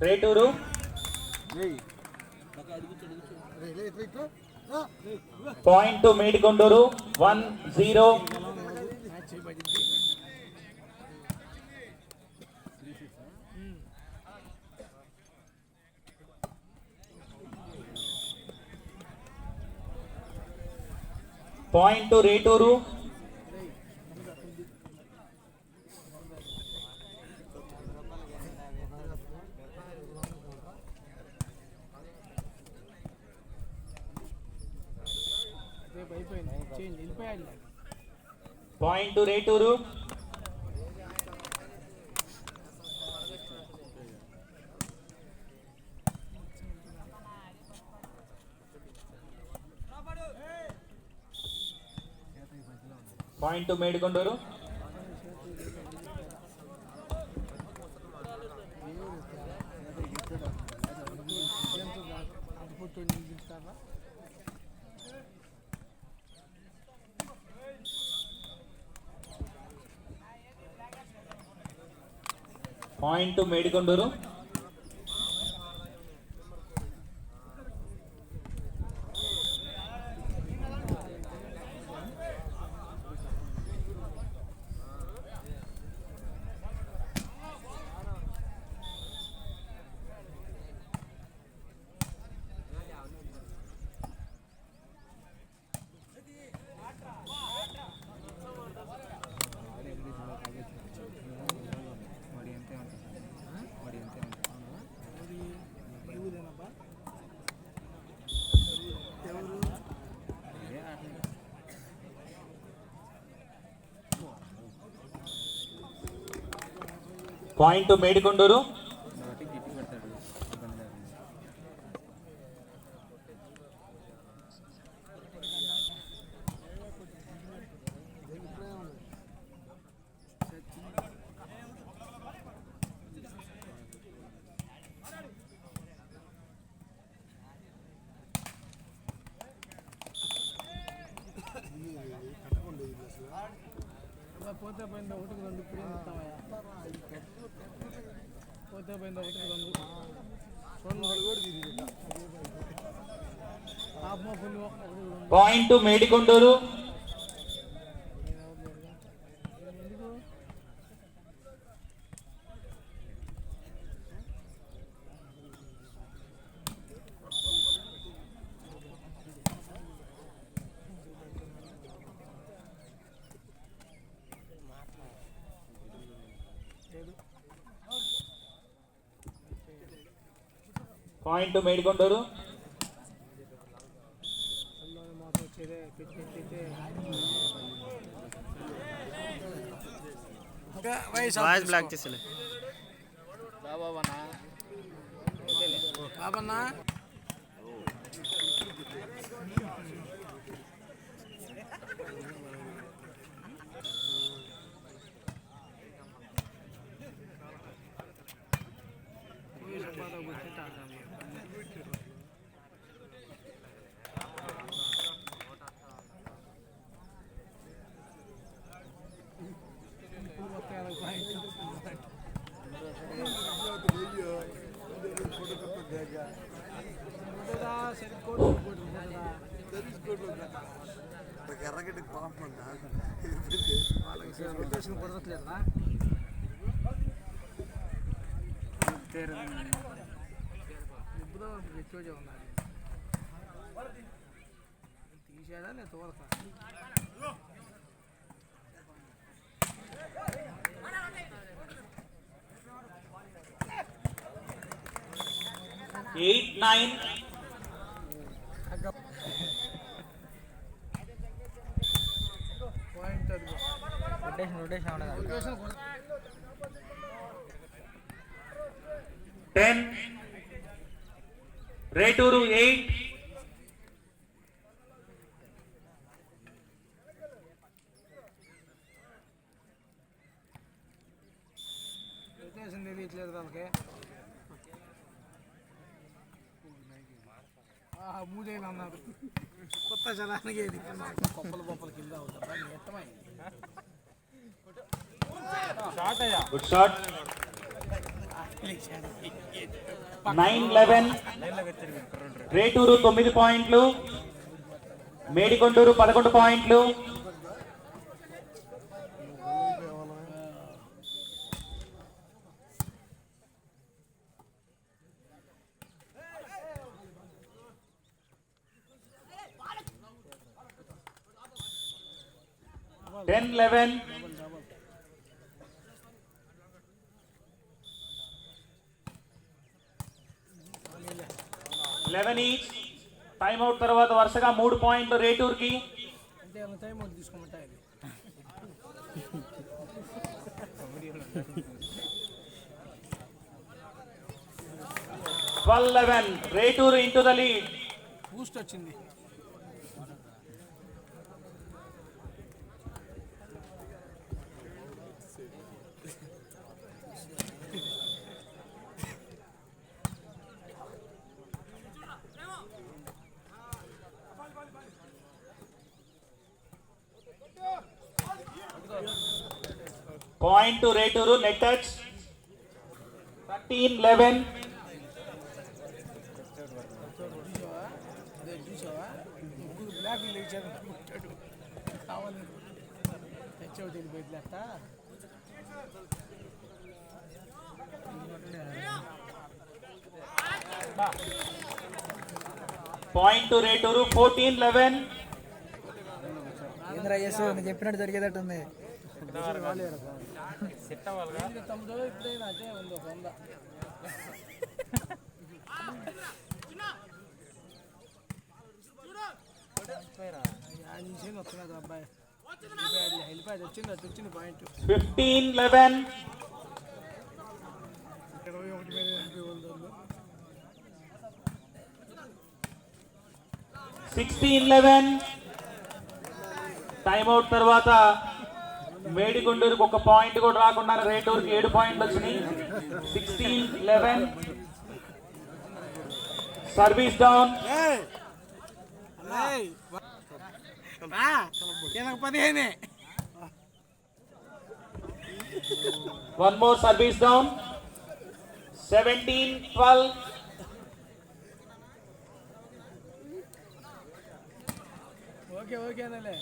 Returu point to Medikonduru 1-0. Point to Returu. Point to Returu. Point to Medikonduru. Point to Medikonduru. Point to Medikonduru. పోతే పోయింది ఒకటికి రెండు ఇప్పుడు పోతే పోయింది ఒకటికి రెండు point to Medikonduru. Point to Medikonduru. Voice block చేసలే బాబన్నా 8-9. రేటూరు 8. మూడేళ్ళు అన్నారు కొత్త జనానికి కొప్పలు బొప్పలు కింద అవుతారా గుడ్ షాట్. 9-11. రేటూరు 9 పాయింట్లు, మేడికొండూరు 11 పాయింట్లు. Ten 11. 11 each. టైమ్ అవుట్ తర్వాత వరుసగా 3 పాయింట్లు రేటూర్కి. అంటే ఏమైనా టైం అవుట్ తీసుకోమంటాయి 12-11. Returu into the lead. Boost వచ్చింది. Point to Returu. Net touch. 13-11. చూసావా ముగ్గురు బ్లాక్ లేచారు కావాలని తెచ్చావు తెలియట్లేట. Point to Returu. 14-11. ఏంద్రా యేసు నేను చెప్పినట్టు జరిగేటట్టుంది. తమ్ముడు ఇప్పుడైనా అదే ఉంది ఒక 100. వస్తున్నాడు అబ్బాయి వెళ్ళిపోయి వచ్చింది అటు వచ్చింది పాయింట్. 15-11. 21 మీద 16-11. టైమ్ అవుట్ తర్వాత మేడికొండూరుకు ఒక పాయింట్ కూడా రాకుండా రేటూరుకి 7 పాయింట్లు వచ్చినాయి. 16-11. Service down. 15. One more service down. 17-12. Okay okay అన్నలే.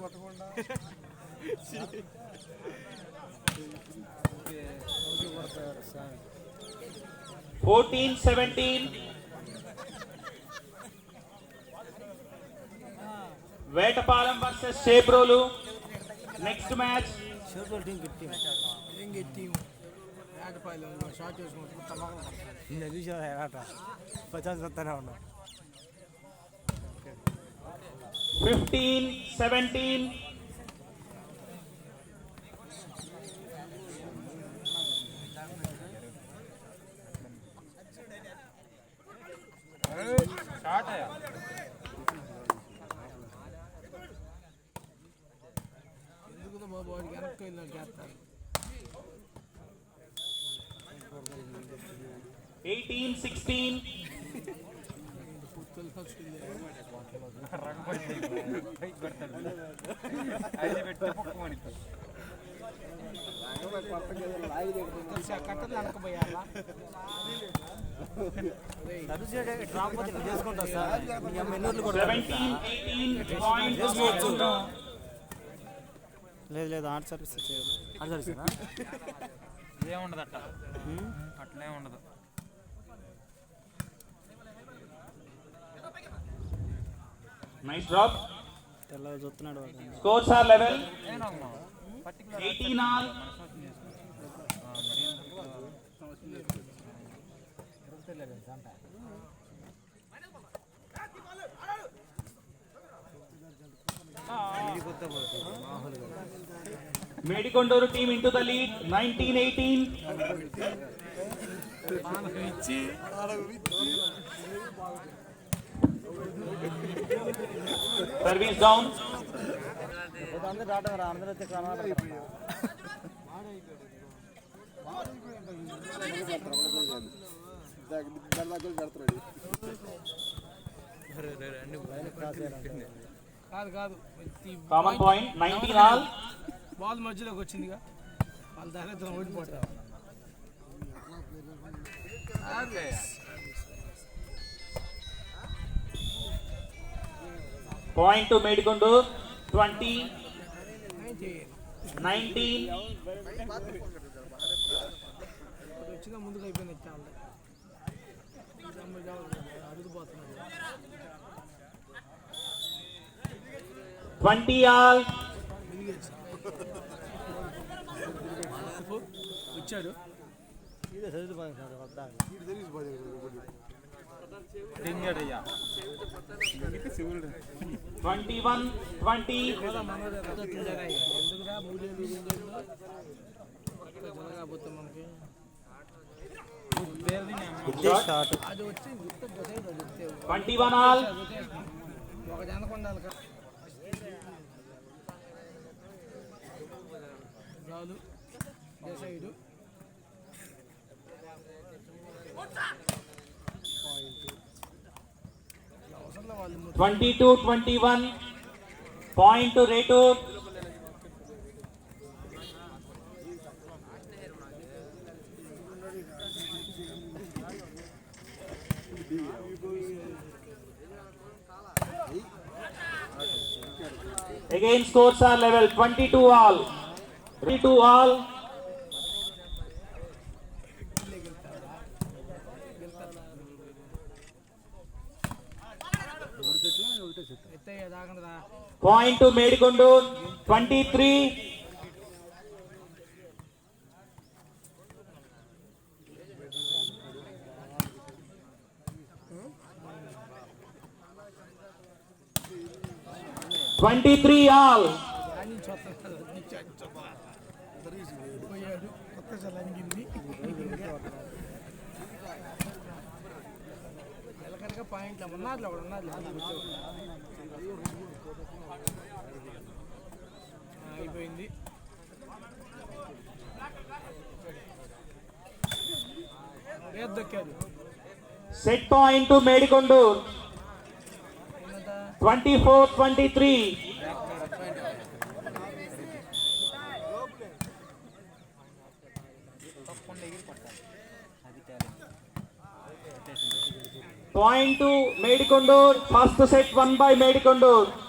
కొట్టకుండా 14-17. Vetapalem versus Chebrolu. Next match. ఏం గట్టి వేటపాయలు షార్ట్ చేసుకుంటే చూసారా 50 వస్తానే ఉన్నా. 15-17. ఎందుకు బాబు వాడికి వెనక్కి వెళ్ళినట్టు చేస్తారు. 18-16. కట్టలు వెనకపోయాలా చేసుకుంటా సార్. 17-18 points. లేదు లేదు ఆర్ట్ సర్వీస్ చేయాలి. ఆర్ట్ సర్వీస్ ఏముండదు అట్లే ఉండదు. Nice drop. తెల్లగా చూస్తున్నాడు. Scores are level. 18 all. Medikonduru team into the lead. 19-18. Service down. కాదు కాదు కామన్ పాయింట్ 19 ఆల్. బాల్ మధ్యలోకి వచ్చిందిగా వాళ్ళ దగ్గర ఓడిపోతారు. Point to Medikonduru 20 19. వచ్చిందా ముందుకు అయిపోయింది అరుగుపోతున్నారు. 20 ఆల్. వచ్చాడు డింగడయ్యా 21 20. ఎందుకురా మూడేళ్ళు జరగబోతే మనకి షార్ట్ అది వచ్చి గుర్తు 21 ఆల్. ఒక జనకొండాలి చాలు side 22 21. Point to Retur. Again scores are level 22 all. 22 all. Point to Medikondur 23. all. Point ఉన్నది అయిపోయింది. Set point to Medikondur 24-23. Point to Medikondur. First set won by Medikondur.